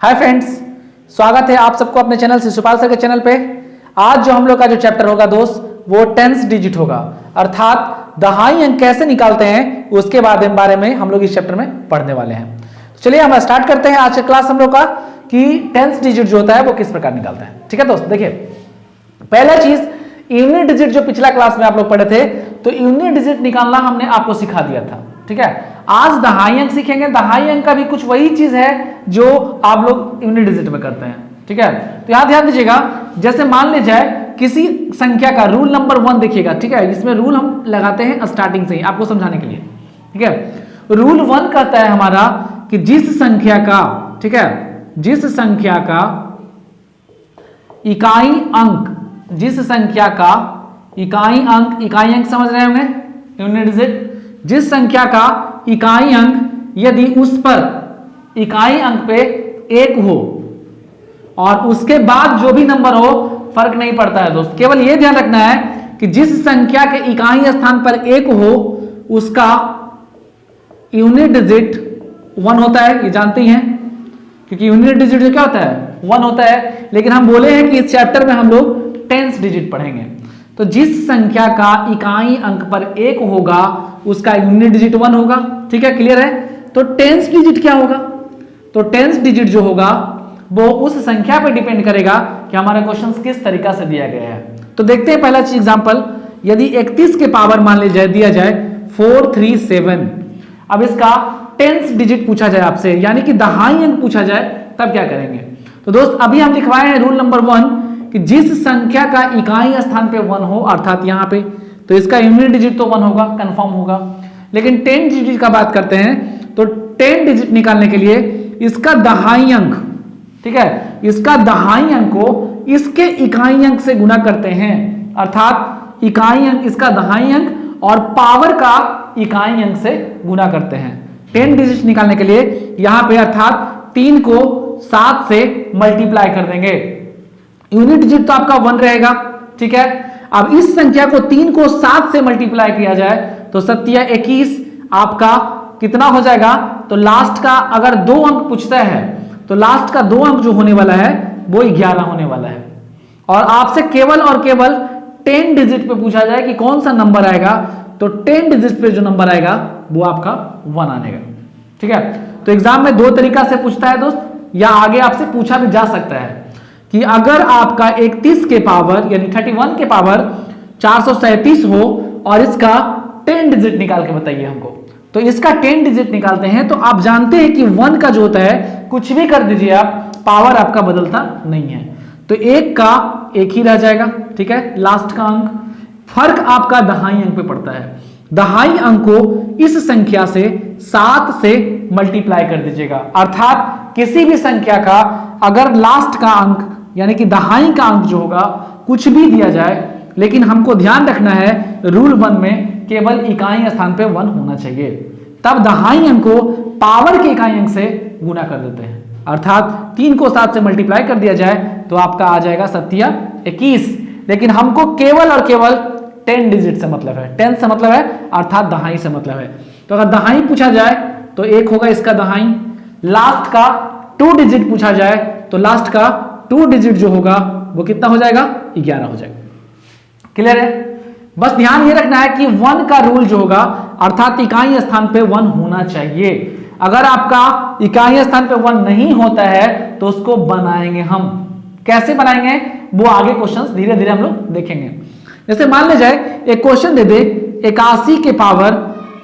Hi friends, स्वागत है आप सबको अपने चैनल शिशुपाल सर के चैनल पे। आज जो हम लोग का जो चैप्टर होगा दोस्त, वो टेंस डिजिट होगा, अर्थात दहाई अंक कैसे निकालते हैं उसके बारे में हम लोग इस चैप्टर में पढ़ने वाले हैं। चलिए हम स्टार्ट करते हैं आज का क्लास हम लोग का कि टेंस डिजिट जो होता है वो किस प्रकार निकालता है। ठीक है दोस्त, देखिए पहला चीज यूनिट डिजिट जो पिछला क्लास में आप लोग पढ़े थे, तो यूनिट डिजिट निकालना हमने आपको सिखा दिया था। ठीक है, आज दहाई अंक सीखेंगे। दहाई अंक का भी कुछ वही चीज है जो आप लोग यूनिट डिजिट में करते हैं। ठीक है, तो यहां ध्यान दीजिएगा, जैसे मान लीजिए किसी संख्या का रूल नंबर 1 देखिएगा। ठीक है, इसमें रूल हम लगाते हैं स्टार्टिंग से ही आपको समझाने के लिए। ठीक है, रूल 1 कहता है हमारा कि जिस संख्या का, ठीक है, जिस संख्या का इकाई अंक, जिस संख्या का इकाई अंक समझ रहे होंगे, यूनिट डिजिट, जिस संख्या का इकाई अंक यदि उस पर इकाई अंक पे 1 हो और उसके बाद जो भी नंबर हो फर्क नहीं पड़ता है दोस्त, केवल यह ध्यान रखना है कि जिस संख्या के इकाई स्थान पर 1 हो उसका यूनिट डिजिट 1 होता है। ये जानते ही हैं, क्योंकि यूनिट डिजिट क्या होता है, 1 होता है। लेकिन हम बोले हैं कि इस चैप्टर में हम लोग टेंस डिजिट पढ़ेंगे, तो जिस संख्या का इकाई अंक पर 1 होगा उसका यूनिट डिजिट 1 होगा। ठीक है, क्लियर है। तो टेंस डिजिट क्या होगा, तो टेंस डिजिट जो होगा वो उस संख्या पर डिपेंड करेगा कि हमारा क्वेश्चन किस तरीका से दिया गया है। तो देखते हैं पहला एग्जांपल, यदि 31 के पावर मान लीजिए दिया जाए 437, अब इसका टेंस डिजिट पूछा जाए आपसे, यानी कि दहाई अंक पूछा जाए, तब क्या करेंगे। तो दोस्त अभी हम लिखवाए हैं रूल नंबर 1 कि जिस संख्या का इकाई स्थान पे 1 हो, अर्थात यहां पे, तो इसका यूनिट डिजिट तो 1 होगा, कंफर्म होगा। लेकिन 10 डिजिट का बात करते हैं, तो 10 डिजिट निकालने के लिए इसका दहाई अंक, ठीक है, इसका दहाई अंक को इसके इकाई अंक से गुना करते हैं, अर्थात इकाई अंक इसका दहाई अंक और पावर का इकाई अंक से गुना करते हैं 10 डिजिट निकालने के लिए। यहां पे अर्थात 3 को 7 से मल्टीप्लाई कर देंगे, यूनिट डिजिट तो आपका 1 रहेगा। ठीक है, अब इस संख्या को 3 को 7 से मल्टीप्लाई किया जाए तो 7 या 21 आपका कितना हो जाएगा, तो लास्ट का अगर 2 अंक पूछता है तो लास्ट का 2 अंक जो होने वाला है वो 11 होने वाला है। और आपसे केवल और केवल 10 डिजिट पे पूछा जाए कि कौन सा नंबर आएगा, तो 10 डिजिट पे जो नंबर आएगा वो आपका 1 आएगा। ठीक है, तो एग्जाम में 2 तरीका से पूछता है दोस्त, या आगे आपसे पूछा भी जा सकता है कि अगर आपका 31 के पावर यानी 31 के पावर 437 हो और इसका 10 डिजिट निकाल के बताइए हमको, तो इसका 10 डिजिट निकालते हैं तो आप जानते हैं कि 1 का जो होता है कुछ भी कर दीजिए आप, पावर आपका बदलता नहीं है, तो 1 का 1 ही रह जाएगा। ठीक है, लास्ट का अंक, फर्क आपका दहाई अंक पे पड़ता है। दहाई अंक को इस संख्या से 7 से मल्टीप्लाई कर दीजिएगा, अर्थात किसी भी संख्या का अगर लास्ट का अंक यानी कि दहाई का अंक जो होगा कुछ भी दिया जाए, लेकिन हमको ध्यान रखना है रूल 1 में केवल इकाई स्थान पे 1 होना चाहिए, तब दहाई अंक को पावर के इकाई अंक से गुना कर देते हैं, अर्थात 3 को 7 से मल्टीप्लाई कर दिया जाए तो आपका आ जाएगा 7 या 21। लेकिन हमको केवल और केवल 10 डिजिट से मतलब है, 10 से मतलब है अर्थात दहाई से मतलब है। तो अगर दहाई पूछा जाए तो 1 होगा इसका दहाई, लास्ट का 2 डिजिट पूछा जाए तो लास्ट का 2 डिजिट जो होगा वो कितना हो जाएगा, 11 हो जाएगा। क्लियर है, बस ध्यान ये रखना है कि 1 का रूल जो होगा अर्थात इकाई स्थान पे 1 होना चाहिए। अगर आपका इकाई स्थान पे 1 नहीं होता है तो उसको बनाएंगे हम, कैसे बनाएंगे वो आगे क्वेश्चंस धीरे धीरे हम लोग देखेंगे। जैसे मान ले जाए एक क्वेश्चन दे दे 81 के पावर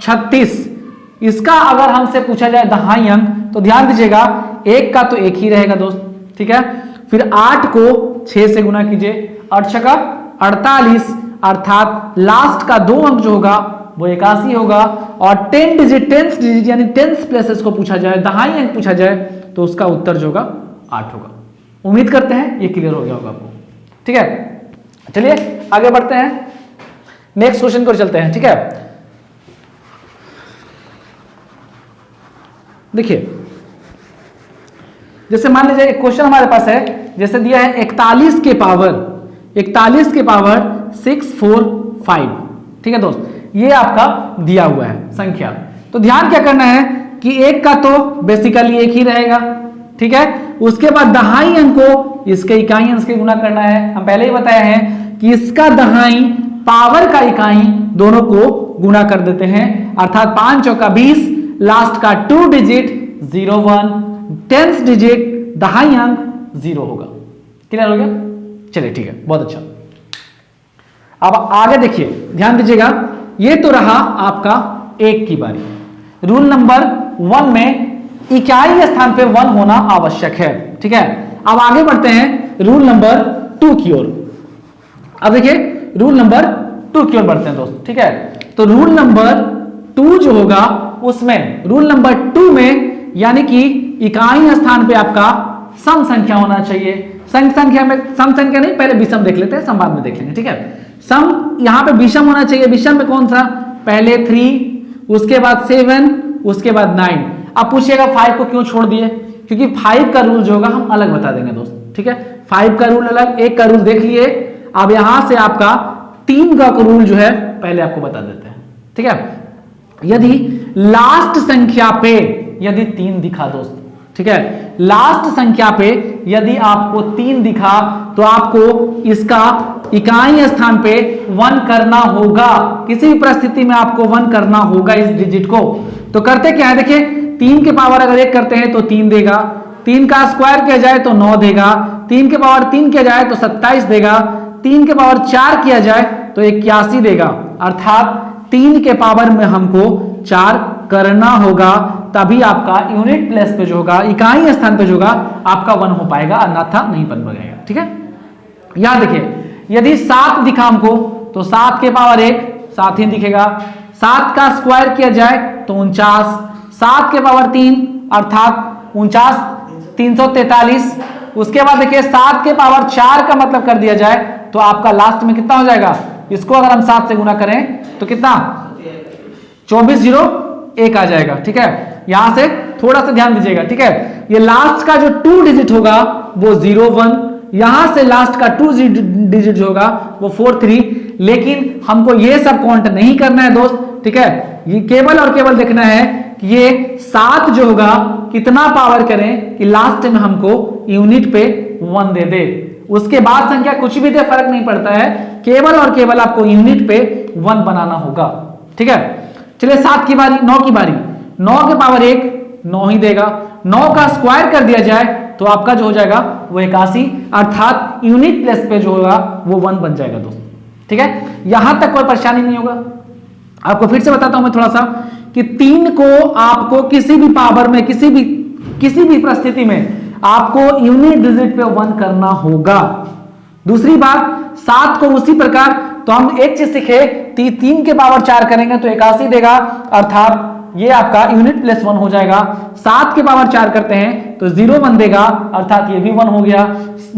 36, इसका अगर हमसे पूछा जाए दहाई अंक, तो ध्यान दीजिएगा 1 का तो 1 ही रहेगा दोस्त। ठीक है, फिर 8 को 6 से गुना कीजिए, 8 छका 48, अर्थात लास्ट का 2 अंक जो होगा वो 81 होगा। और 10 डिजिट यानी 10 प्लेसेस को पूछा जाए, दहाई अंक पूछा जाए, तो उसका उत्तर जो होगा 8 होगा। उम्मीद करते हैं ये क्लियर हो गया होगा आपको। ठीक है, चलिए आगे बढ़ते हैं, नेक्स्ट क्वेश्चन को चलते हैं। ठीक है, देखिए जैसे मान लीजिए एक क्वेश्चन हमारे पास है, जैसे दिया है 41 के पावर 645। ठीक है दोस्त, ये आपका दिया हुआ है संख्या। तो ध्यान क्या करना है कि 1 का तो बेसिकली 1 ही रहेगा, ठीक है। उसके बाद दहाई अंक को इसके इकाई अंक से गुना करना है। हम पहले ही बताया है कि इसका दहाई पावर का इकाई दोनों को गुना कर देते हैं, अर्थात 5 चौका 20, लास्ट का 2 डिजिट 01, 10th डिजिट दहाई अंक 0 होगा। क्लियर हो गया? चलिए ठीक है, बहुत अच्छा। अब आगे देखिए, ध्यान दीजिएगा, ये तो रहा आपका 1 की बारी। रूल नंबर 1 में इकाई स्थान पे 1 होना आवश्यक है, ठीक है। अब आगे बढ़ते हैं रूल नंबर 2 की ओर। अब देखिए रूल नंबर 2 की ओर बढ़ते हैं दोस्त, ठीक है। तो रूल नंबर 2 जो होगा उसमें, रूल नंबर 2 में यानी कि इकाई स्थान पे आपका सम संख्या होना चाहिए। सम संख्या में, सम संख्या नहीं, पहले विषम देख लेते हैं, सम बाद में देख लेंगे, ठीक है। सम यहां पे विषम होना चाहिए। विषम में कौन सा? पहले 3, उसके बाद 7, उसके बाद 9। अब पूछिएगा 5 को क्यों छोड़ दिए? क्योंकि 5 का रूल जो होगा हम अलग बता देंगे दोस्त, ठीक है। 5 का रूल अलग, 1 का रूल देख लिए। अब यहां से आपका 3 का रूल जो है पहले आपको बता देते हैं, ठीक है। यदि लास्ट संख्या पे यदि 3 दिखा दोस्त, ठीक है, लास्ट संख्या पे यदि आपको 3 दिखा तो आपको इसका इकाई स्थान पे 1 करना होगा। किसी भी परिस्थिति में आपको 1 करना होगा इस डिजिट को। तो करते क्या है, देखिए 3 के पावर अगर 1 करते हैं तो 3 देगा, 3 का स्क्वायर किया जाए तो 9 देगा, 3 के पावर 3 किया जाए तो 27 देगा, 3 के पावर 4 किया जाए तो 81 देगा। अर्थात 3 के पावर में हमको 4 करना होगा, तभी आपका यूनिट प्लेस पे जो होगा, इकाई स्थान पे जो होगा आपका 1 हो पाएगा, अन्यथा नहीं बन पाएगा, ठीक है। यहां देखिए यदि 7 दिखा हमको तो 7 के पावर 1 7 ही दिखेगा, 7 का स्क्वायर किया जाए तो 49, 7 के पावर 3 अर्थात 49 343। उसके बाद देखिए 7 के पावर 4 का मतलब कर दिया जाए तो आपका लास्ट में कितना हो जाएगा? इसको अगर हम 7 से गुना करें तो कितना? 2401 आ जाएगा, ठीक है। यहां से थोड़ा सा ध्यान दीजिएगा, ठीक है। ये लास्ट का जो 2 डिजिट होगा वो 01, यहां से लास्ट का 2 डिजिट जो होगा वो 43। लेकिन हमको ये सब काउंट नहीं करना है दोस्त, ठीक है। ये केवल और केवल देखना है कि ये 7 जो होगा कितना पावर करें कि लास्ट में हमको यूनिट पे 1 दे दे। उसके बाद संख्या कुछ भी दे, फर्क नहीं पड़ता है, केवल और केवल आपको यूनिट पे 1 बनाना होगा, ठीक है। चलिए 7 की बारी, 9 की बारी। 9 के पावर 1 9 ही देगा, 9 का स्क्वायर कर दिया जाए तो आपका जो हो जाएगा वो 81, अर्थात यूनिट प्लेस पे जो होगा वो 1 बन जाएगा दोस्तों, ठीक है। यहां तक कोई परेशानी नहीं होगा। आपको फिर से बताता हूं मैं थोड़ा सा कि 3 को आपको किसी भी पावर में, किसी भी परिस्थिति में आपको यूनिट डिजिट पे 1 करना होगा। दूसरी बात 7 को उसी प्रकार, तो हम एक चीज सीखे, 3 के पावर 4 करेंगे तो 81 देगा, अर्थात ये आपका यूनिट प्लस 1 हो जाएगा। 7 के पावर 4 करते हैं तो 01 देगा, अर्थात ये भी 1 हो गया।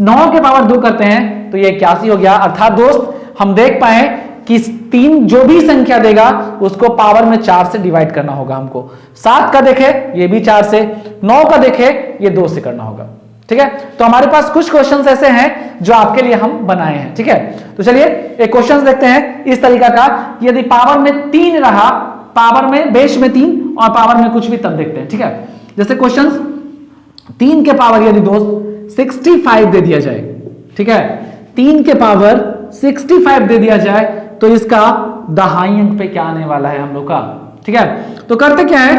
9 के पावर 2 करते हैं तो ये 81 हो गया। अर्थात दोस्त हम देख पाए कि 3 जो भी संख्या देगा उसको पावर में 4 से डिवाइड करना होगा हमको। 7 का देखे ये भी 4 से, 9 का देखे ये 2 से करना होगा, ठीक है। तो हमारे पास कुछ क्वेश्चंस ऐसे हैं जो आपके लिए हम बनाए हैं, ठीक है। तो चलिए एक क्वेश्चंस देखते हैं इस तरीका का, यदि पावर में 3 रहा, पावर में बेस में 3 और पावर में कुछ भी, तब देखते हैं, ठीक है। जैसे क्वेश्चंस 3 के पावर यदि दोस्त 65 दे दिया जाए, ठीक है, 3 के पावर 65 दे दिया जाए तो इसका दहाई अंक पे क्या आने वाला है हम लोग का, ठीक है। तो करते क्या है,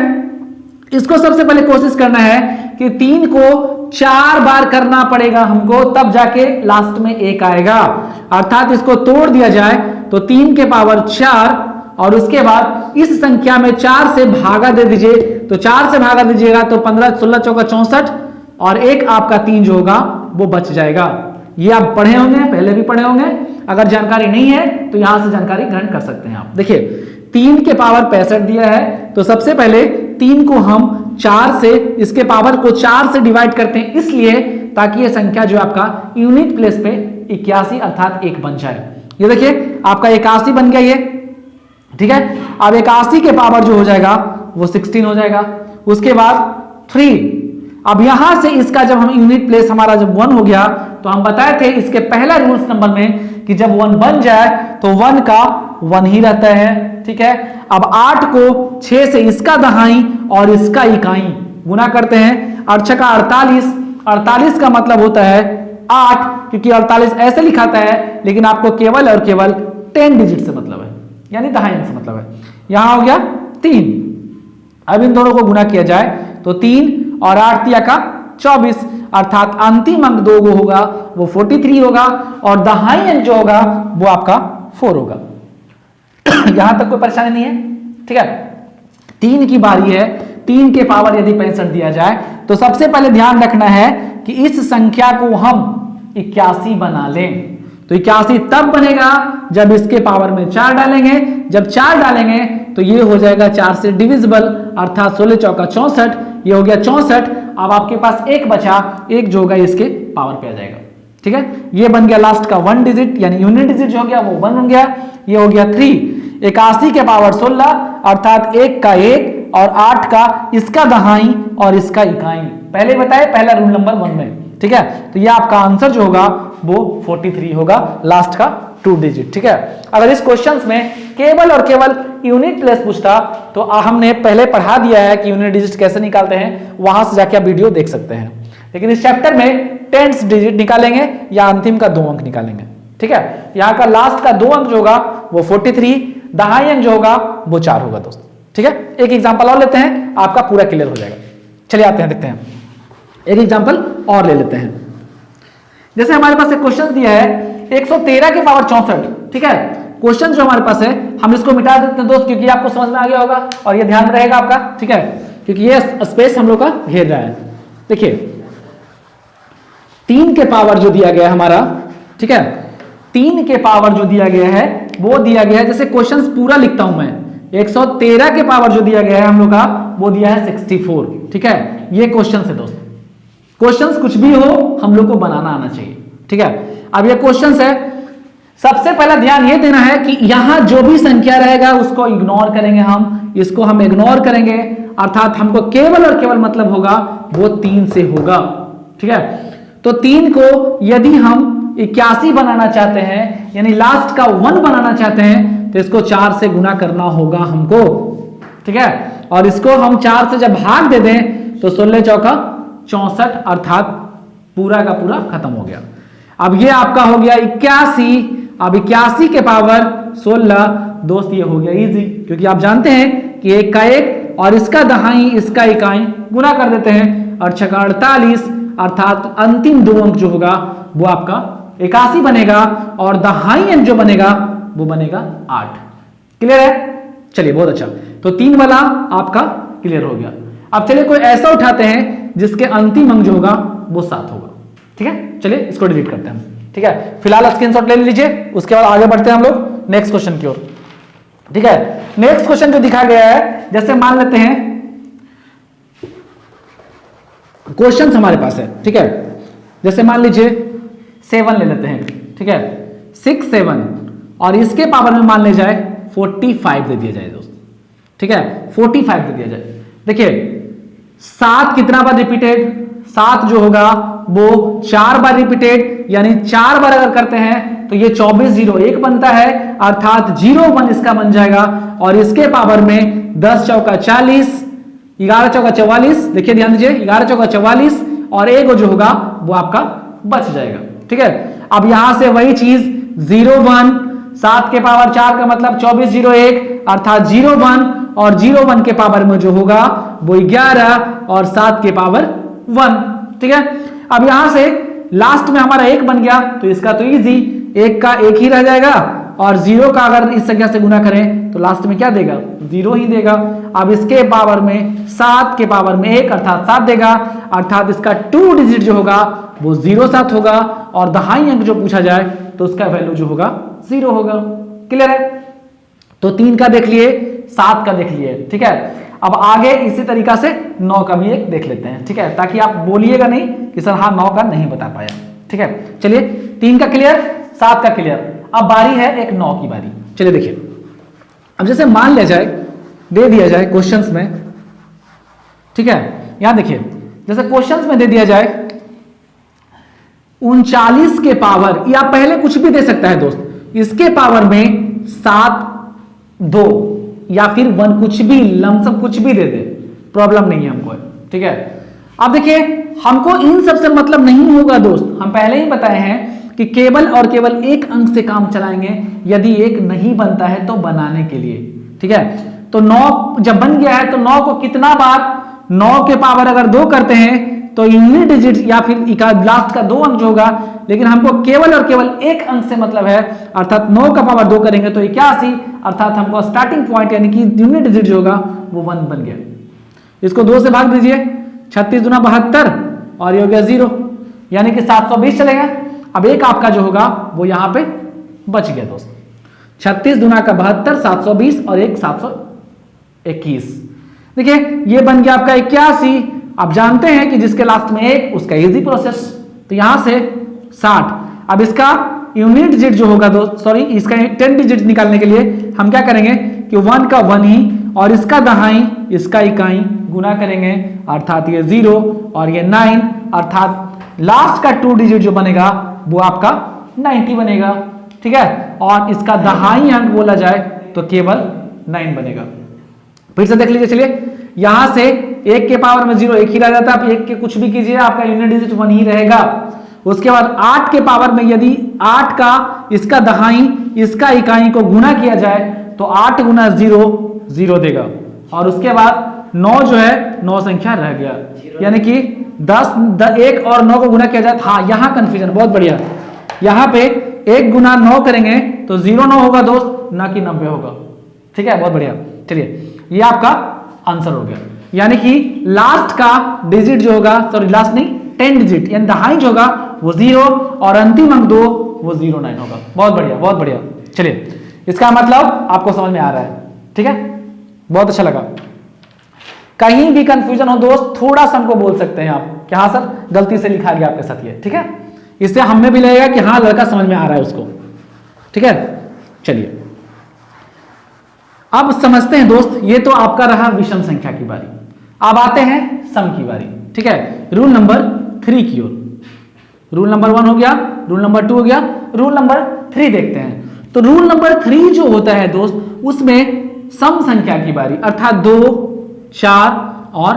इसको सबसे पहले कोशिश करना है कि 3 को 4 बार करना पड़ेगा हमको, तब जाके लास्ट में 1 आएगा। अर्थात इसको तोड़ दिया जाए तो 3 के पावर 4 और उसके बाद इस संख्या में 4 से भागा दे दीजिए, तो 4 से भागा दीजिएगा तो 15 16 चौका 64 और एक आपका 3 जो होगा वो बच जाएगा। ये आप पढ़े होंगे, पहले भी पढ़े होंगे। अगर जानकारी नहीं है तो यहां से जानकारी ग्रहण कर सकते हैं आप। देखिए 3 के पावर 65 दिया है तो सबसे पहले 3 को हम 4 से, इसके पावर को 4 से डिवाइड करते हैं, इसलिए ताकि ये संख्या जो आपका यूनिट प्लेस पे 81 अर्थात 1 बन जाए। ये देखिए आपका 81 बन गया ये, ठीक है। अब 81 के पावर जो हो जाएगा वो 16 हो जाएगा। उसके बाद 3, अब यहां से इसका जब हम यूनिट प्लेस हमारा जब 1 हो गया तो हम बताए थे इसके पहला रूल्स नंबर में कि जब 1 बन जाए तो 1 का 1 ही रहता है, ठीक है। अब 8 को 6 से इसका दहाई और इसका इकाई गुना करते हैं, 8 छक्का 48, 48 का मतलब होता है 8, क्योंकि 48 ऐसे लिखाता है, लेकिन आपको केवल और केवल 10 डिजिट से मतलब है, यानी दहाई अंक से मतलब है। यहां हो गया 3। अब इन दोनों को गुना किया जाए तो 3 और 8 तिया का 24, अर्थात अंतिम अंक 2 गो होगा वो 43 होगा, और दहाई अंक जो होगा वो आपका 4 होगा। यहां तक कोई परेशानी नहीं है, ठीक है। 3 की बारी है। 3 के पावर यदि 65 दिया जाए तो सबसे पहले ध्यान रखना है कि इस संख्या को हम 81 बना लें। तो 81 तब बनेगा जब इसके पावर में 4 डालेंगे, जब 4 डालेंगे तो ये हो जाएगा 4 से डिविजिबल, अर्थात 16 चौका 64, ये हो गया 64। अब आपके पास एक बचा, एक जो होगा इसके पावर पे आ जाएगा, ठीक है। ये बन गया लास्ट का 1 डिजिट, यानी यूनिट डिजिट जो हो गया वो 1 बन गया, ये हो गया 3। 81 के पावर 16, अर्थात 1 का 1 और 8 का इसका दहाई और इसका इकाई, पहले बताए पहला रूल नंबर 1 में, ठीक है। तो ये आपका आंसर जो होगा वो 43 होगा, लास्ट का 2 डिजिट, ठीक है। अगर इस क्वेश्चंस में केवल और केवल यूनिट प्लेस पूछता तो हमने पहले पढ़ा दिया है कि यूनिट डिजिट कैसे निकालते हैं, वहां से जाके आप वीडियो देख सकते हैं। लेकिन इस चैप्टर में टेंस डिजिट निकालेंगे या अंतिम का 2 अंक निकालेंगे, ठीक है। यहाँ का लास्ट का 2 अंक जो होगा वो 43, दहाई अंक जो होगा वो 4 होगा दोस्त, ठीक है। एक एग्जांपल और लेते हैं, आपका पूरा क्लियर हो जाएगा। चलिए आते हैं, देखते हैं एक एग्जांपल और ले लेते हैं। जैसे हमारे पास एक क्वेश्चन दिया है 113 के पावर 64, ठीक है। क्वेश्चन जो हमारे पास है हम इसको मिटा देते हैं दोस्त, क्योंकि आपको समझ में आ गया होगा और ये ध्यान रहेगा आपका, ठीक है, क्योंकि ये स्पेस हम लोग का घेर रहा है। देखिए 3 के पावर जो दिया गया है हमारा, ठीक है, 3 के पावर जो दिया गया है वो दिया गया है, जैसे क्वेश्चन पूरा लिखता हूं मैं, 113 के पावर जो दिया गया है हम लोग का वो दिया है 64, ठीक है। ये क्वेश्चन है दोस्त, क्वेश्चंस कुछ भी हो हम लोग को बनाना आना चाहिए, ठीक है। अब ये क्वेश्चंस है, सबसे पहला ध्यान ये देना है कि यहां जो भी संख्या रहेगा उसको इग्नोर करेंगे, हम इसको हम इग्नोर करेंगे, अर्थात हमको केवल और केवल मतलब होगा वो 3 से होगा, ठीक है। तो 3 को यदि हम 81 बनाना चाहते हैं, यानी लास्ट का 1 बनाना चाहते हैं, तो इसको 4 से गुना करना होगा हमको, ठीक है। और इसको हम 4 से जब भाग दे दें तो 16 चौका 64, अर्थात पूरा का पूरा खत्म हो गया। अब ये आपका हो गया 81, अब 81 के पावर 16 दोस्त ये हो गया इजी, क्योंकि आप जानते हैं कि 1 का 1 और इसका दहाई इसका इकाई गुना कर देते हैं, और 6 का 48, अर्थात अंतिम 2 अंक जो होगा वो आपका 81 बनेगा, और दहाई अंक जो बनेगा वो बनेगा 8। क्लियर है? चलिए बहुत अच्छा, तो 3 वाला आपका क्लियर हो गया। अब चलिए कोई ऐसा उठाते हैं जिसके अंतिम अंक जो होगा वो 7 होगा, ठीक है। चलिए इसको डिलीट करते हैं, ठीक है। फिलहाल स्क्रीनशॉट ले लीजिए, उसके बाद आगे बढ़ते हैं हम लोग नेक्स्ट क्वेश्चन की ओर, ठीक है। नेक्स्ट क्वेश्चन जो दिखा गया है, जैसे मान लेते हैं क्वेश्चन हमारे पास है, ठीक है। जैसे मान लीजिए 7 ले लेते हैं, ठीक है, 6 7, और इसके पावर में मान ले जाए 45 दे दिया जाए दोस्त, ठीक है, 45 दे दिया जाए। देखिए 7 कितना बार रिपीटेड, 7 जो होगा वो 4 बार रिपीटेड, यानी 4 बार अगर करते हैं तो ये 24 0 1 बनता है, अर्थात 0 1 इसका बन जाएगा, और इसके पावर में 10 चौका 40, 11 चौका 44, देखिए ध्यान दीजिए 11 चौका 44, और एक जो होगा वो आपका बच जाएगा, ठीक है। अब यहां से वही चीज 0 1, 7 के पावर 4 का मतलब 24 0 1, अर्थात 0 1, और 0 1 के पावर में जो होगा वो 11, और 7 के पावर 1, ठीक है। अब यहां से लास्ट में हमारा 1 बन गया, तो इसका तो इजी, 1 का 1 ही रह जाएगा, और 0 का अगर इस संख्या से गुना करें तो लास्ट में क्या देगा, 0 ही देगा। अब इसके पावर में 7 के पावर में 1, अर्थात 7 देगा, अर्थात इसका 2 डिजिट जो होगा वो 07 होगा, और दहाई अंक जो पूछा जाए तो उसका वैल्यू जो होगा 0 होगा। क्लियर है? तो 3 का देख लिए, 7 का देख लिए, ठीक है। अब आगे इसी तरीका से 9 का भी एक देख लेते हैं, ठीक है, ताकि आप बोलिएगा नहीं कि सर हाँ 9 का नहीं बता पाया, ठीक है। चलिए 3 का क्लियर, 7 का क्लियर, अब बारी है एक 9 की बारी। चलिए देखिए, अब जैसे मान लिया जाए, दे दिया जाए क्वेश्चंस में, ठीक है, यहां देखिए जैसे क्वेश्चंस में दे दिया जाए 39 के पावर, या पहले कुछ भी दे सकता है दोस्त, इसके पावर में 7 2 या फिर 1, कुछ भी लमसम कुछ भी दे दे, प्रॉब्लम नहीं है हमको, ठीक है। अब देखिए हमको इन सब से मतलब नहीं होगा दोस्त, हम पहले ही बताए हैं कि केवल और केवल एक अंक से काम चलाएंगे, यदि एक नहीं बनता है तो बनाने के लिए। ठीक है, तो 9 जब बन गया है तो 9 को कितना बार, 9 के पावर अगर 2 करते हैं तो यूनिट डिजिट या फिर लास्ट का 2 अंक जो होगा, लेकिन हमको केवल और केवल एक अंक से मतलब है, अर्थात 9 का पावर 2 करेंगे तो 81, अर्थात हमको स्टार्टिंग पॉइंट यानी कि यूनिट डिजिट जो होगा वो 1 बन गया। इसको 2 से भाग दीजिए, 36 दूना 72 और ये हो गया 0, यानी कि 720 चलेगा। अब एक आपका जो होगा वो यहां पे बच गया दोस्त, 36 दूना का 72, 720 और एक 721। देखिए ये बन गया आपका 81। आप जानते हैं कि जिसके लास्ट में एक उसका इजी प्रोसेस, तो यहां से 60। अब इसका यूनिट डिजिट जो होगा दोस्त, सॉरी इसका 10 डिजिट निकालने के लिए हम क्या करेंगे कि 1 का 1 ही और इसका दहाई इसका इकाई गुना करेंगे, अर्थात ये 0 और ये 9, अर्थात लास्ट का 2 डिजिट जो बनेगा वो आपका 90 बनेगा। ठीक है, और इसका दहाई अंक बोला जाए तो केवल 9 बनेगा। फिर से देख लीजिए, चलिए यहां से 1 के पावर में 0 एक ही रह जाता है, आप 1 के कुछ भी कीजिए आपका यूनिट डिजिट 1 ही रहेगा। उसके बाद 8 के पावर में यदि 8 का इसका दहाई इसका इकाई को गुना किया जाए तो 8 गुना 0 0 देगा, और उसके बाद 9 जो है 9 संख्या रह गया, यानी कि 1 और 9 को गुना किया जाए। हाँ यहाँ कंफ्यूजन, बहुत बढ़िया, यहाँ पे 1 गुना 9 करेंगे तो 0 9 होगा दोस्त, ना कि 90 होगा। ठीक है, बहुत बढ़िया। चलिए ये आपका आंसर हो गया, यानी कि लास्ट का डिजिट जो होगा, सॉरी लास्ट नहीं 10 डिजिट यानी दहाई जो होगा वो 0 और अंतिम अंक 2 वो 09 होगा। बहुत बढ़िया, बहुत बढ़िया। चलिए इसका मतलब आपको समझ में आ रहा है। ठीक है, बहुत अच्छा लगा। कहीं भी कंफ्यूजन हो दोस्त थोड़ा सा हमको बोल सकते हैं आप कि हाँ सर गलती से लिखा गया आपके साथ ये। ठीक है, इससे हमें भी लगेगा कि हाँ लड़का समझ में आ रहा है उसको। ठीक है, चलिए अब समझते हैं दोस्त, ये तो आपका रहा विषम संख्या की बारी। अब आते हैं सम की बारी। ठीक है, रूल नंबर 3 की ओर। रूल नंबर 1 हो गया, रूल नंबर 2 हो गया, रूल नंबर 3 देखते हैं। तो रूल नंबर 3 जो होता है दोस्त, उसमें सम संख्या की बारी, अर्थात 2, 4 और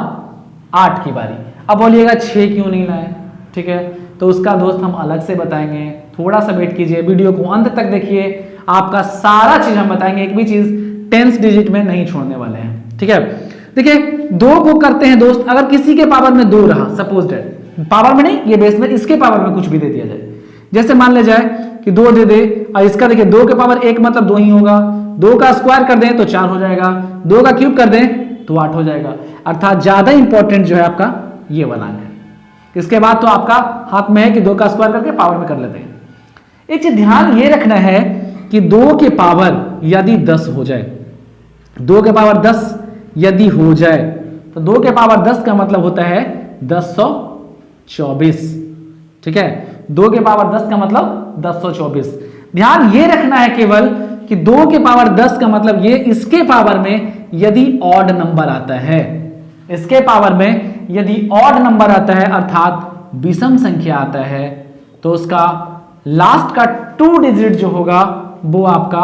8 की बारी। अब बोलिएगा 6 क्यों नहीं लाए? ठीक है, तो उसका दोस्त हम अलग से बताएंगे, थोड़ा सा वेट कीजिए, वीडियो को अंत तक देखिए, आपका सारा चीज हम बताएंगे, एक भी चीज 10 डिजिट में नहीं छोड़ने वाले हैं। ठीक है, देखिए 2 को करते हैं दोस्त, अगर किसी के पावर में 2 रहा, सपोज दैट पावर में नहीं ये बेस में, इसके पावर में कुछ भी दे दिया जाए, जैसे मान ले जाए कि 2 दे दे और इसका देखिए 2 के पावर 1 मतलब 2 ही होगा, 2 का स्क्वायर कर दें तो 4 हो जाएगा, 2 का क्यूब कर दें तो 8 हो जाएगा, अर्थात ज्यादा इंपॉर्टेंट जो है आपका ये वाला है। इसके बाद तो आपका हाथ में है कि 2 का स्क्वायर करके पावर में कर लेते हैं। एक चीज ध्यान ये रखना है कि 2 के पावर यदि 10 हो जाए, 2 के पावर 10 यदि हो जाए तो 2 के पावर 10 का मतलब होता है 1024। ठीक है, 2 के पावर 10 का मतलब 1024। ध्यान ये रखना है केवल कि 2 के पावर 10 का मतलब ये इसके पावर में यदि ऑड नंबर आता है, इसके पावर में यदि ऑड नंबर आता है अर्थात विषम संख्या आता है, तो उसका लास्ट का 2 डिजिट जो होगा वो आपका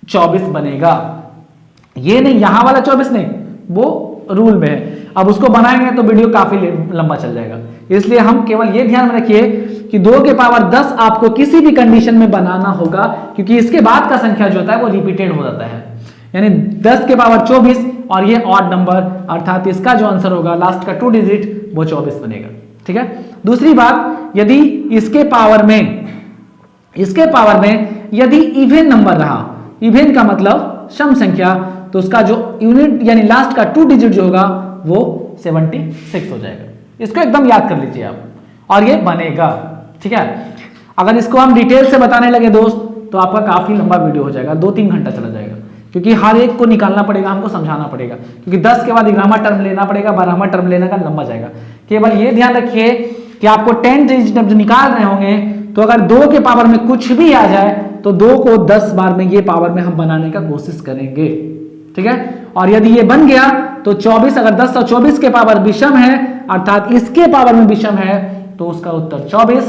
24 बनेगा। ये नहीं, यहां वाला 24 नहीं, वो रूल में है। अब उसको बनाएंगे तो वीडियो काफी लंबा चल जाएगा, इसलिए हम केवल ये ध्यान में रखिए कि 2 के पावर 10 आपको किसी भी कंडीशन में बनाना होगा, क्योंकि इसके बाद का संख्या जो होता है वो रिपीटेड हो जाता है, यानी 10 के पावर 24 और ये ऑड नंबर, अर्थात इसका जो आंसर होगा लास्ट का 2 डिजिट वो 24 बनेगा। ठीक है, दूसरी बात, यदि इसके पावर में यदि इवन नंबर रहा, इवन का मतलब सम संख्या, तो उसका जो यूनिट यानी लास्ट का 2 डिजिट जो होगा वो 76 हो जाएगा। इसको एकदम याद कर लीजिए आप, और ये बनेगा। ठीक है, अगर इसको हम डिटेल से बताने लगे दोस्त तो आपका काफी लंबा वीडियो हो जाएगा, 2-3 घंटा चला जाएगा, क्योंकि हर एक को निकालना पड़ेगा, हमको समझाना पड़ेगा, क्योंकि 10 के बाद 11वां टर्म लेना पड़ेगा, 12वां टर्म लेने का लंबा जाएगा। केवल ये ध्यान रखिए कि आपको 10 डिजिट जब निकाल रहे होंगे तो अगर 2 के पावर में कुछ भी आ जाए तो 2 को 10 बार में ये पावर में हम बनाने का कोशिश करेंगे। ठीक है, और यदि ये बन गया तो 24, अगर 10 और 24 के पावर विषम है अर्थात इसके पावर में विषम है तो उसका उत्तर 24,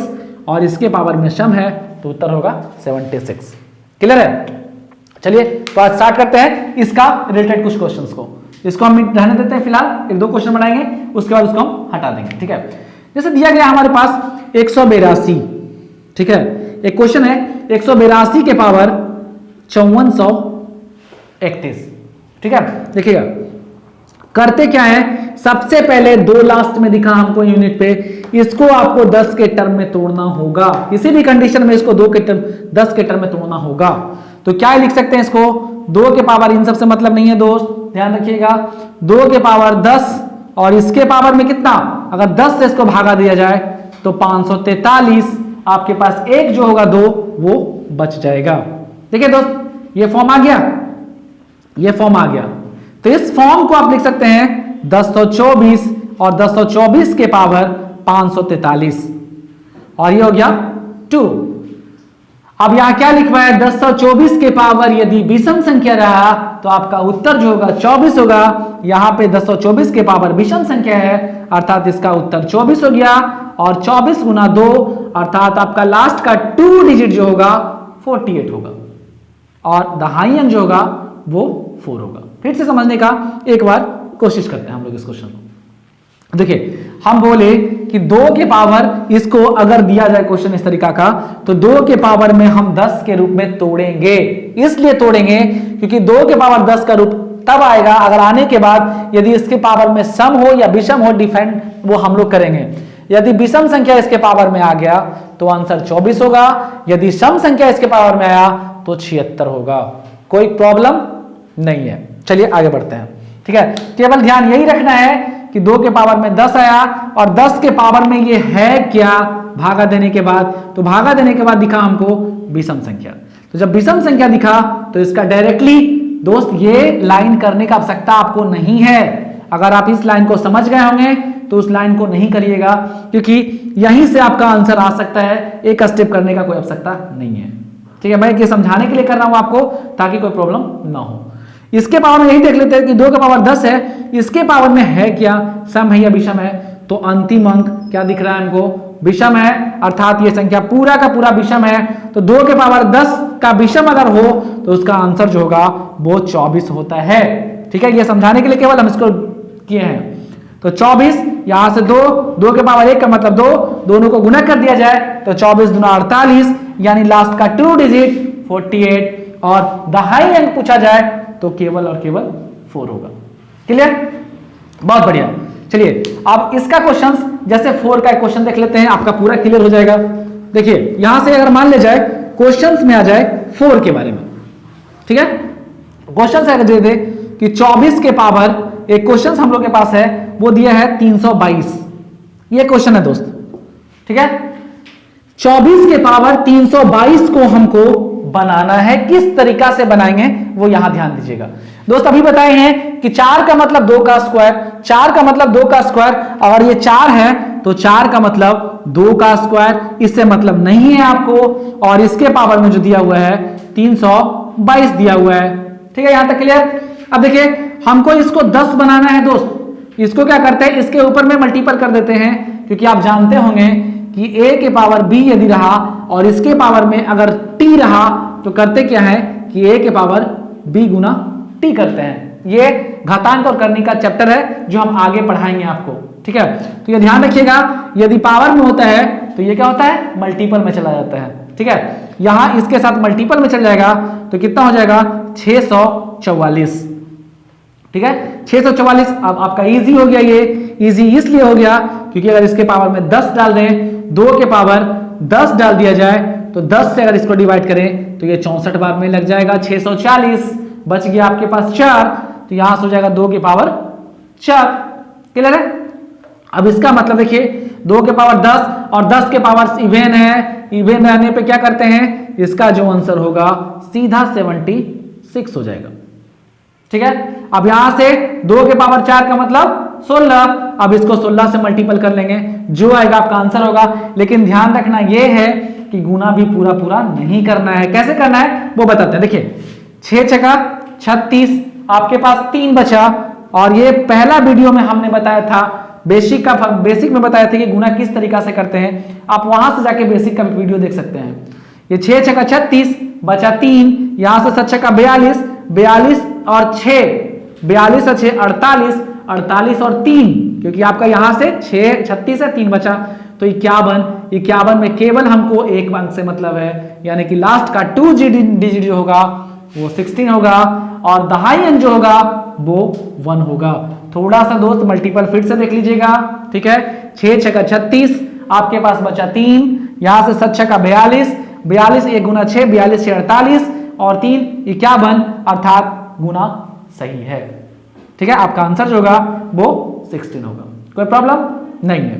और इसके पावर में सम है तो उत्तर होगा 76। क्लियर है? चलिए तो आज स्टार्ट करते हैं इसका रिलेटेड कुछ क्वेश्चंस को। इसको हम रहने देते हैं फिलहाल, एक दो क्वेश्चन बनाएंगे उसके बाद उसको हम हटा देंगे, ठीक है। जैसे दिया गया हमारे पास 182, ठीक है, एक क्वेश्चन है 182 के पावर 5431, ठीक है। देखिएगा करते क्या है, सबसे पहले 2 लास्ट में दिखा हमको यूनिट पे, इसको आपको 10 के टर्म में तोड़ना होगा, किसी भी कंडीशन में इसको 10 के टर्म में तोड़ना होगा। तो क्या लिख सकते हैं इसको, 2 के पावर, इन सबसे मतलब नहीं है दोस्त, ध्यान रखिएगा, 2 के पावर 10 और इसके पावर में कितना, अगर 10 से इसको भागा दिया जाए तो 543, आपके पास एक जो होगा 2 वो बच जाएगा। देखिए दोस्त ये फॉर्म आ गया, ये फॉर्म आ गया। तो इस फॉर्म को आप लिख सकते हैं 1024 और 1024 के पावर 543 और ये हो गया 2। अब यहां क्या लिखवा है, 1024 के पावर यदि विषम संख्या रहा तो आपका उत्तर जो होगा 24 होगा। यहां पे 1024 के पावर विषम संख्या है अर्थात इसका उत्तर 24 हो गया और 24 गुना 2 अर्थात आपका लास्ट का 2 डिजिट जो होगा 48 होगा और द हाई अंक जो होगा वो 4 होगा। फिर से समझने का एक बार कोशिश करते हैं हम लोग इस क्वेश्चन को। देखिए हम बोले कि 2 के पावर, इसको अगर दिया जाए क्वेश्चन इस तरीका का, तो 2 के पावर में हम 10 के रूप में तोड़ेंगे, इसलिए तोड़ेंगे क्योंकि 2 के पावर 10 का रूप तब आएगा अगर आने के बाद यदि इसके पावर में सम हो या विषम हो, डिफाइन वो हम लोग करेंगे। यदि विषम संख्या इसके पावर में आ गया तो आंसर 24 होगा, यदि सम संख्या इसके पावर में आया तो 76 होगा, कोई प्रॉब्लम नहीं है। चलिए आगे बढ़ते हैं, ठीक है। केवल ध्यान यही रखना है कि 2 के पावर में 10 आया और 10 के पावर में ये है क्या, भागा देने के बाद, तो भागा देने के बाद दिखा हमको विषम संख्या। तो जब विषम संख्या दिखा तो इसका डायरेक्टली दोस्त ये लाइन करने का आवश्यकता आपको नहीं है। अगर आप इस लाइन को समझ गए होंगे तो उस लाइन को नहीं करिएगा क्योंकि यहीं से आपका आंसर आ सकता है, एक स्टेप करने का कोई आवश्यकता नहीं है, ठीक है। मैं ये समझाने के लिए कर रहा हूं आपको ताकि कोई प्रॉब्लम ना हो। इसके पावर में यही देख लेते हैं कि 2 का पावर 10 है, इसके पावर में है क्या, सम है या विषम है, तो अंतिम अंक क्या दिख रहा है हमको, विषम है अर्थात ये संख्या पूरा का पूरा विषम है। तो 2 के पावर 10 का विषम अगर हो तो उसका आंसर जो होगा वो 24 होता है, ठीक है। ये समझाने के लिए केवल हम इसको किए हैं। तो 24 यहां से 2 के पावर 1 का मतलब 2, दोनों को गुना कर दिया जाए तो 24 गुना 48 यानी लास्ट का 2 डिजिट 48 और द हाई अंक पूछा जाए तो केवल और केवल 4 होगा। क्लियर, बहुत बढ़िया। चलिए अब इसका क्वेश्चन, जैसे 4 का एक क्वेश्चन देख लेते हैं, आपका पूरा क्लियर हो जाएगा। देखिए यहां से अगर मान ले जाए क्वेश्चंस में आ जाए 4 के बारे में, ठीक है। क्वेश्चन से अगर दे दे कि 24 के पावर, एक क्वेश्चन हम लोग के पास है वो दिया है 322, ये क्वेश्चन है दोस्त, ठीक है। 24 के पावर 322 को हमको बनाना है, किस तरीका से बनाएंगे वो यहां ध्यान दीजिएगा दोस्त। अभी बताए हैं कि 4 का मतलब 2 का स्क्वायर, 4 का मतलब 2 का स्क्वायर, अगर ये 4 है तो 4 का मतलब 2 का स्क्वायर, इससे मतलब नहीं है आपको। और इसके पावर में जो दिया हुआ है 322 दिया हुआ है, ठीक है, यहां तक क्लियर। अब देखिए हमको इसको 10 बनाना है दोस्त, इसको क्या करते हैं, इसके ऊपर में मल्टीपल कर देते हैं क्योंकि आप जानते होंगे कि a के पावर b यदि रहा और इसके पावर में अगर t रहा तो करते क्या है कि a के पावर b गुना t करते हैं। ये घातांक और करनी का चैप्टर है जो हम आगे पढ़ाएंगे आपको, ठीक है। तो ये ध्यान रखिएगा, यदि पावर में होता है तो ये क्या होता है, मल्टीपल में चला जाता है, ठीक है। यहां इसके साथ मल्टीपल में चल जाएगा तो कितना हो जाएगा 644, ठीक है, 644। अब आपका इजी हो गया, ये इजी इसलिए हो गया क्योंकि अगर इसके पावर में 10 डाल दें, 2 के पावर 10 डाल दिया जाए तो 10 से अगर इसको डिवाइड करें तो ये 64 बार में लग जाएगा, 640 बच गया आपके पास 4, तो यहां से हो जाएगा 2 के पावर 4। क्लियर है। अब इसका मतलब देखिए 2 के पावर 10 और 10 के पावर इवेन है, इवेन रहने पे क्या करते हैं, इसका जो आंसर होगा सीधा 76 हो जाएगा, ठीक है। अब यहां से 2 के पावर 4 का मतलब 16, अब इसको 16 से मल्टीपल कर लेंगे, जो आएगा आपका आंसर होगा। लेकिन ध्यान रखना यह है कि गुना भी पूरा पूरा नहीं करना है। कैसे करना है वो बताते हैं। देखिए 6 छक्का 36, आपके पास 3 बचा और ये पहला वीडियो में हमने बताया था, बेसिक में बताया था कि गुना किस तरीका से करते हैं, आप वहां से जाके बेसिक का वीडियो देख सकते हैं। ये 6 छक्का 36 बचा 3, यहां से 7 छक्का 42 और 6 42 और 6 48, 48 और 3, क्योंकि आपका यहां से 6 36 है, 3 बचा तो 51, 51 में केवल हमको एक अंक से मतलब है, यानी कि लास्ट का 2 डिजिट जो होगा वो 16 होगा और दहाई अंक जो होगा वो 1 होगा। थोड़ा सा दोस्त मल्टीपल फिर से देख लीजिएगा, ठीक है। 6 6 का 36, आपके पास बचा 3, यहां से 7 6 का 42, 42 1 गुना 6, 42 6 48 और 3 51, अर्थात गुना सही है, ठीक है। आपका आंसर जो होगा वो 16 होगा, कोई प्रॉब्लम नहीं है।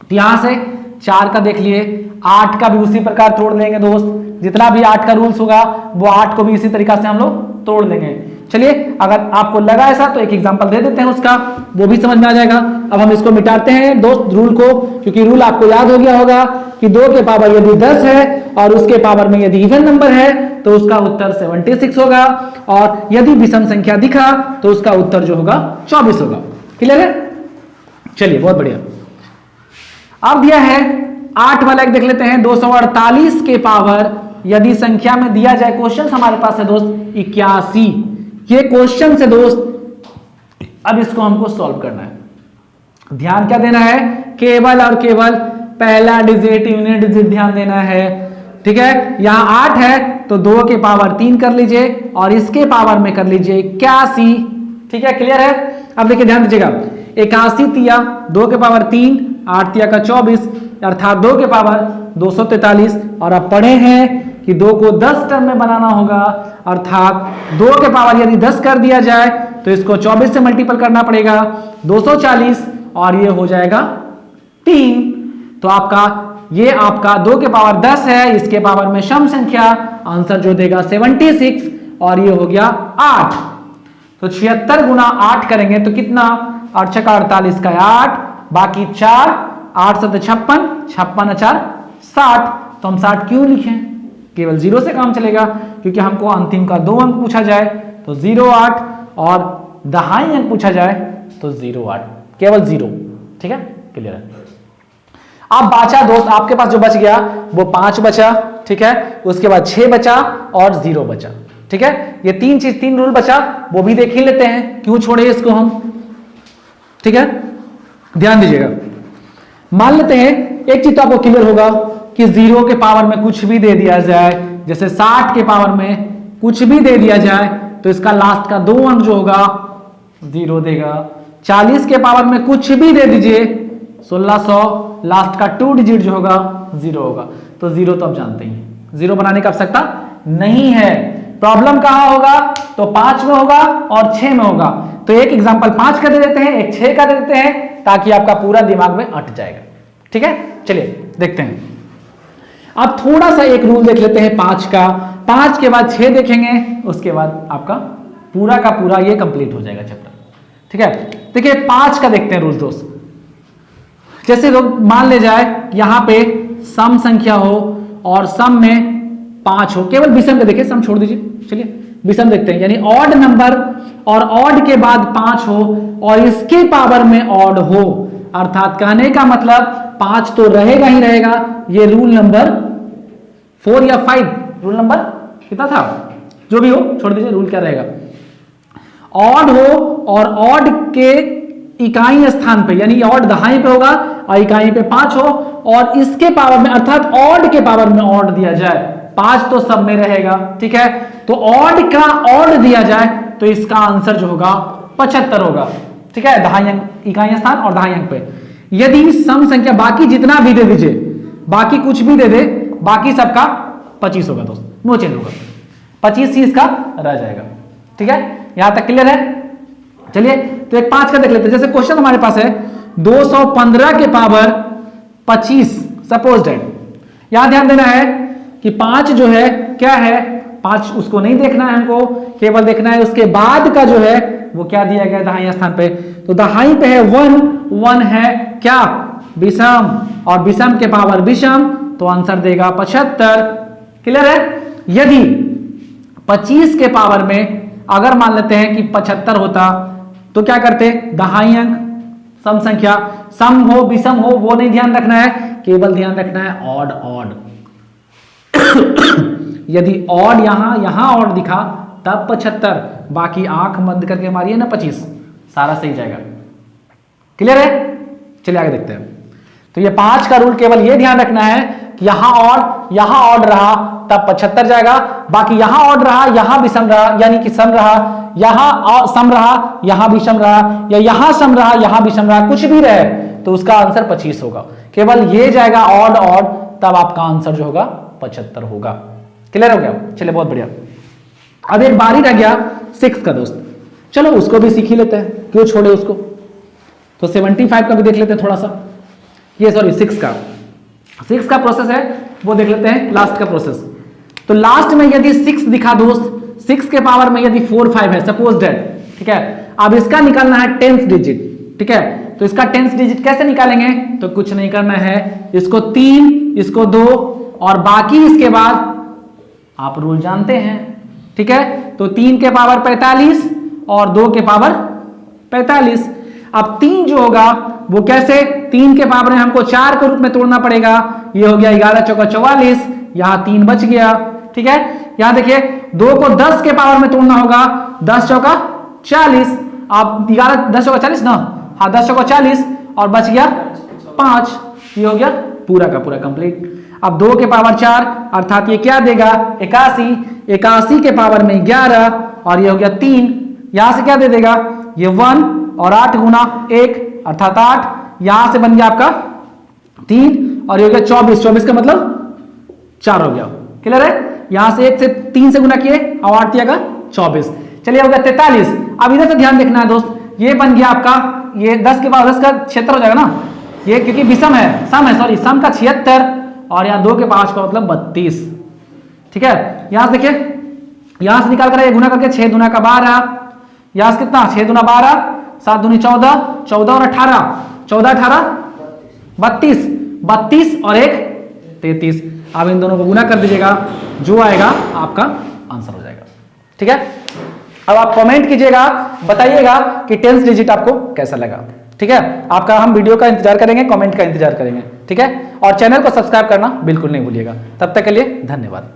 तो यहां से 4 का देख लिए, 8 का भी उसी प्रकार तोड़ लेंगे दोस्त, जितना भी 8 का रूल्स होगा वो 8 को भी इसी तरीका से हम लोग तोड़ लेंगे। चलिए, अगर आपको लगा ऐसा तो एक एग्जांपल दे देते हैं उसका, वो भी समझ में आ जाएगा। अब हम इसको मिटाते हैं दोस्त रूल को, क्योंकि रूल आपको याद हो गया होगा कि 2 के पावर यदि 10 है और उसके पावर में यदि इवन नंबर है तो उसका उत्तर 76 होगा, और यदि विषम संख्या दिखा तो उसका उत्तर जो होगा 24 होगा। क्लियर है? चलिए, बहुत बढ़िया। अब दिया है 8 वाला एक देख लेते हैं। 248 के पावर यदि संख्या में दिया जाए, क्वेश्चन हमारे पास है दोस्त 81। ये क्वेश्चन से दोस्त अब इसको हमको सॉल्व करना है। ध्यान क्या देना है? केवल और केवल पहला डिजिट, यूनिट डिजिट ध्यान देना है, ठीक है। यहां 8 है तो 2 के पावर 3 कर लीजिए और इसके पावर में कर लीजिए 81, ठीक है। क्लियर है? अब देखिए, ध्यान दीजिएगा, 81 तिया 2 के पावर 3, 8 तिया का 24, अर्थात 2 के पावर 243। और अब पढ़े हैं कि 2 को 10 टर्म में बनाना होगा, अर्थात 2 के पावर यदि 10 कर दिया जाए तो इसको 24 से मल्टीपल करना पड़ेगा, 240, और ये हो जाएगा 3। तो आपका ये आपका 2 के पावर 10 है, इसके पावर में सम संख्या, आंसर जो देगा 76, और ये हो गया 8। तो 76 गुना 8 करेंगे तो कितना? 8 6 का 48 का 8, बाकी 4, 8 7 56, 56 4 60। तो हम 60 क्यों लिखें? केवल 0 से काम चलेगा, क्योंकि हमको अंतिम का 2 अंक पूछा जाए तो 0 8, और दहाई अंक पूछा जाए तो 0 8, केवल 0, ठीक है। क्लियर है? अब बचा दोस्त, आपके पास जो बच गया वो 5 बचा, ठीक है। उसके बाद 6 बचा और 0 बचा, ठीक है। ये 3 चीज, 3 रूल बचा, वो भी देख ही लेते हैं, क्यों छोड़े इसको हम, ठीक है। ध्यान दीजिएगा, मान लेते हैं एक चीज तो आपको क्लियर होगा कि 0 के पावर में कुछ भी दे दिया जाए, जैसे 60 के पावर में कुछ भी दे दिया जाए तो इसका लास्ट का 2 अंक जो होगा 0 देगा। 40 के पावर में कुछ भी दे दीजिए, 1600, लास्ट का 2 डिजिट जो होगा 0 होगा। तो 0 तो आप जानते ही हैं, 0 बनाने की आवश्यकता नहीं है। प्रॉब्लम कहां होगा? तो 5 में होगा और 6 में होगा। तो एक एग्जांपल 5 का दे देते हैं, एक 6 का दे देते हैं, ताकि आपका पूरा दिमाग में अट जाएगा, ठीक है। चलिए देखते हैं। अब थोड़ा सा एक रूल देख लेते हैं 5 का, 5 के बाद 6 देखेंगे, उसके बाद आपका पूरा का पूरा ये कंप्लीट हो जाएगा चैप्टर, ठीक है। देखिए 5 का देखते हैं रूल दोस्त। जैसे लोग मान ले जाए यहां पे सम संख्या हो और सम में 5 हो, केवल विषम के देखिए, सम छोड़ दीजिए, चलिए विषम देखते हैं। यानी ऑड नंबर और ऑड के बाद 5 हो और इसके पावर में ऑड हो, अर्थात कहने का मतलब 5 तो रहेगा ही रहेगा। ये रूल नंबर 4 या 5, रूल नंबर कितना था, जो भी हो छोड़ दीजिए, रूल क्या रहेगा। ऑड हो और ऑड के इकाई स्थान पे, यानी ऑड दहाई पे होगा और इकाई पे 5 हो, और इसके पावर में अर्थात ऑड के पावर में ऑड दिया जाए, 5 तो सब में रहेगा, ठीक है। तो ऑड का ऑड दिया जाए तो इसका आंसर जो होगा 75 होगा, ठीक है। दहाई अंक इकाई स्थान और दहाई अंक पे। यदि सम संख्या बाकी जितना भी दे दीजिए, बाकी कुछ भी दे दे, बाकी सबका 25 होगा दोस्त, नो चेंज होगा, 25 ही इसका रह जाएगा, ठीक है। यहां तक क्लियर है? चलिए तो एक 5 का देख लेते हैं। जैसे क्वेश्चन हमारे पास है 215 के पावर 25, सपोज डेट। यहां ध्यान देना है कि 5 जो है क्या है, 5 उसको नहीं देखना है हमको, केवल देखना है उसके बाद का जो है वो क्या दिया गया दहाई स्थान पे। तो दहाई पे है 1, 1 है क्या, विषम, और विषम के पावर विषम, तो आंसर देगा 75। क्लियर है? यदि 25 के पावर में अगर मान लेते हैं कि 75 होता तो क्या करते, दहाई अंक सम संख्या, सम हो विषम हो वो नहीं ध्यान रखना है, केवल ध्यान रखना है ऑड ऑड। यदि ऑड यहां ऑड दिखा तब 75, बाकी आंख बंद करके मारिए ना 25, सारा सही जाएगा। क्लियर है? चलिए आगे देखते हैं। तो ये 5 का रूल केवल ये ध्यान रखना है कि यहां ऑड रहा तब 75 जाएगा, बाकी यहां ऑड रहा यहां भी सम रहा, यानी कि सम रहा, यहां सम रहा यहां भी सम रहा, या यहां सम रहा यहां भी सम रहा, कुछ भी रहे तो उसका आंसर 25 होगा। केवल ये जाएगा ऑड, तब आपका आंसर जो होगा 75 होगा। क्लियर हो गया? चलिए बहुत बढ़िया। अब एक बारी रह गया 6 का दोस्त, चलो उसको भी सीख ही लेते हैं, क्यों छोड़े उसको। तो 75 का भी देख लेते हैं थोड़ा सा, ये सॉरी 6 का प्रोसेस है वो देख लेते हैं, लास्ट का प्रोसेस। तो लास्ट में यदि 6 दिखा दोस्त, 6 के पावर में यदि 4 5 है सपोज दैट, ठीक है, अब इसका निकालना है 10th डिजिट, ठीक है। तो इसका 10th डिजिट कैसे निकालेंगे? तो कुछ नहीं करना है, इसको 3, इसको 2 और बाकी इसके बाद आप रूल जानते हैं, ठीक है। तो 3 के पावर 45 और 2 के पावर 45। अब 3 जो होगा वो कैसे, 3 के पावर में हमको 4 के रूप में तोड़ना पड़ेगा, ये हो गया 11 चौका 44, यहां 3 बच गया, ठीक है। यहां देखिए 2 को 10 के पावर में तोड़ना होगा, 10 चौका 40, आप 11 10 चौका 40 ना, हाँ 10 चौका 40 और बच गया 5, ये हो गया पूरा का पूरा कंप्लीट। अब 2 के पावर 4 अर्थात ये क्या देगा 81, 81 के पावर में 11 और ये हो गया 3, यहां से क्या दे देगा ये 1 और 8 गुना 1 अर्थात 8, यहां से बन गया आपका 3 और ये हो गया 24, 24 का मतलब 4 हो गया। क्लियर है? यहां से 1 से 3 से गुना किए और 8 दिया 24, चलिए हो गया 43। अब इधर से ध्यान देखना है दोस्त, ये बन गया आपका ये 10 के पावर 10 का 76 हो जाएगा ना, ये क्योंकि विषम है, सम का 76 और यहाँ 2 के 5 का मतलब 32, ठीक है। यहां से देखिए, यहां से निकाल कर ये गुना करके 6 दूना का 12, यहां से कितना 6 दूना 12, 7 दूनी 14, 14 और 18, 14 18 32, 32 और 1 33। अब इन दोनों को गुना कर दीजिएगा, जो आएगा आपका आंसर हो जाएगा, ठीक है। अब आप कमेंट कीजिएगा, बताइएगा कि 10th डिजिट आपको कैसा लगा, ठीक है। आपका हम वीडियो का इंतजार करेंगे, कमेंट का इंतजार करेंगे, ठीक है। और चैनल को सब्सक्राइब करना बिल्कुल नहीं भूलिएगा। तब तक के लिए धन्यवाद।